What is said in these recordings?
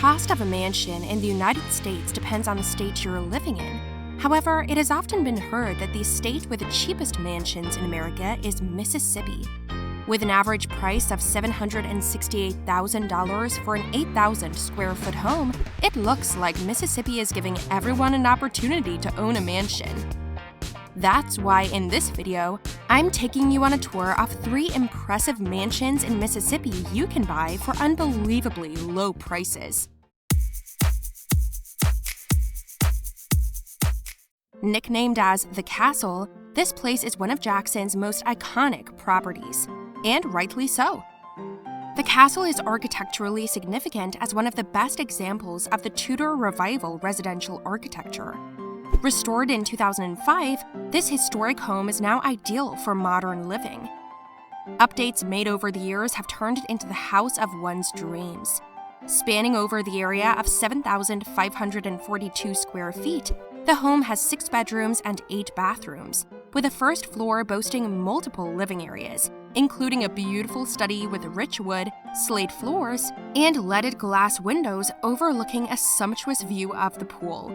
cost of a mansion in the United States depends on the state you're living in. However, it has often been heard that the state with the cheapest mansions in America is Mississippi. With an average price of $768,000 for an 8,000 square foot home, it looks like Mississippi is giving everyone an opportunity to own a mansion. That's why in this video, I'm taking you on a tour of 3 impressive mansions in Mississippi you can buy for unbelievably low prices. Nicknamed as The Castle, this place is one of Jackson's most iconic properties, and rightly so. The castle is architecturally significant as one of the best examples of the Tudor Revival residential architecture. Restored in 2005, this historic home is now ideal for modern living. Updates made over the years have turned it into the house of one's dreams. Spanning over the area of 7,542 square feet, the home has 6 bedrooms and 8 bathrooms, with the first floor boasting multiple living areas, including a beautiful study with rich wood, slate floors, and leaded glass windows overlooking a sumptuous view of the pool.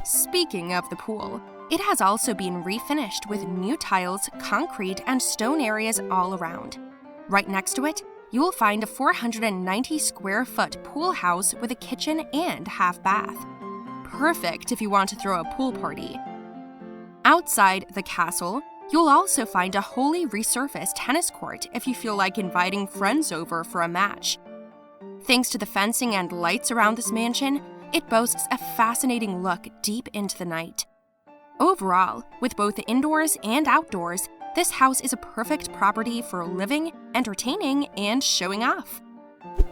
Speaking of the pool, it has also been refinished with new tiles, concrete, and stone areas all around. Right next to it, you will find a 490 square foot pool house with a kitchen and half bath. Perfect if you want to throw a pool party. Outside the castle, you'll also find a wholly resurfaced tennis court if you feel like inviting friends over for a match. Thanks to the fencing and lights around this mansion, it boasts a fascinating look deep into the night. Overall, with both the indoors and outdoors, this house is a perfect property for living, entertaining, and showing off.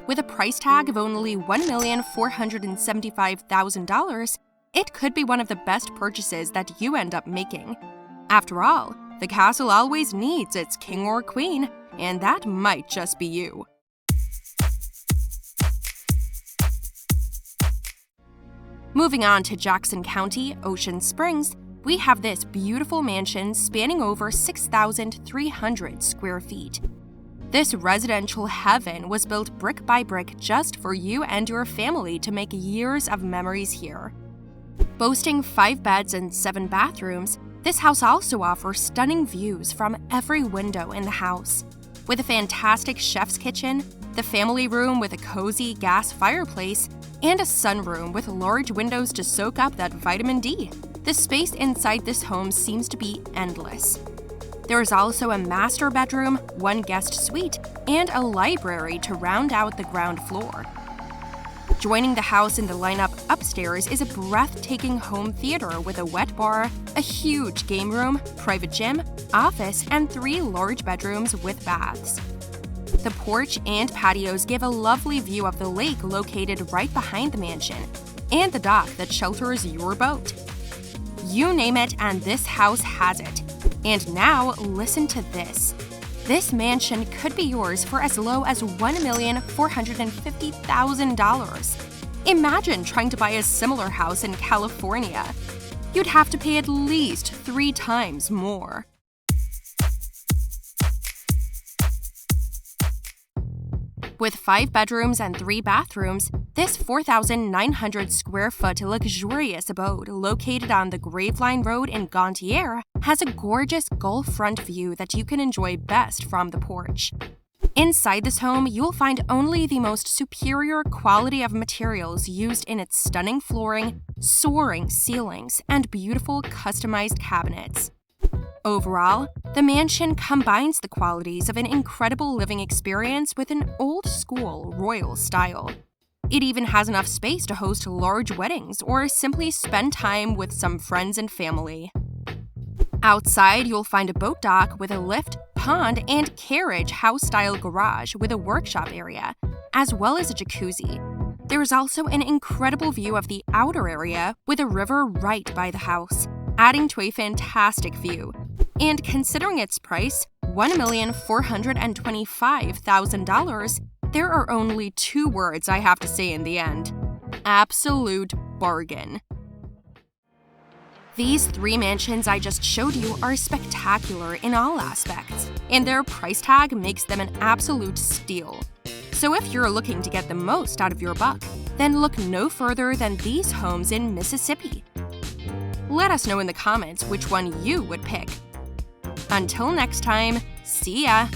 With a price tag of only $1,475,000, it could be one of the best purchases that you end up making. After all, the castle always needs its king or queen, and that might just be you. Moving on to Jackson County, Ocean Springs, we have this beautiful mansion spanning over 6,300 square feet. This residential heaven was built brick by brick just for you and your family to make years of memories here. Boasting 5 beds and 7 bathrooms, this house also offers stunning views from every window in the house. With a fantastic chef's kitchen, the family room with a cozy gas fireplace, and a sunroom with large windows to soak up that vitamin D, the space inside this home seems to be endless. There is also a master bedroom, 1 guest suite, and a library to round out the ground floor. Joining the house in the lineup upstairs is a breathtaking home theater with a wet bar, a huge game room, private gym, office, and 3 large bedrooms with baths. The porch and patios give a lovely view of the lake located right behind the mansion, and the dock that shelters your boat. You name it, and this house has it. And now, listen to this. This mansion could be yours for as low as $1,450,000. Imagine trying to buy a similar house in California. You'd have to pay at least 3 times more. With 5 bedrooms and 3 bathrooms, this 4,900 square foot luxurious abode located on the Graveline Road in Gontier has a gorgeous Gulf front view that you can enjoy best from the porch. Inside this home, you'll find only the most superior quality of materials used in its stunning flooring, soaring ceilings, and beautiful customized cabinets. Overall, the mansion combines the qualities of an incredible living experience with an old-school royal style. It even has enough space to host large weddings or simply spend time with some friends and family. Outside, you'll find a boat dock with a lift, pond, and carriage house-style garage with a workshop area, as well as a jacuzzi. There is also an incredible view of the outer area with a river right by the house, adding to a fantastic view. And considering its price, $1,425,000, there are only 2 words I have to say in the end. Absolute bargain. These 3 mansions I just showed you are spectacular in all aspects, and their price tag makes them an absolute steal. So if you're looking to get the most out of your buck, then look no further than these homes in Mississippi. Let us know in the comments which one you would pick. Until next time, see ya!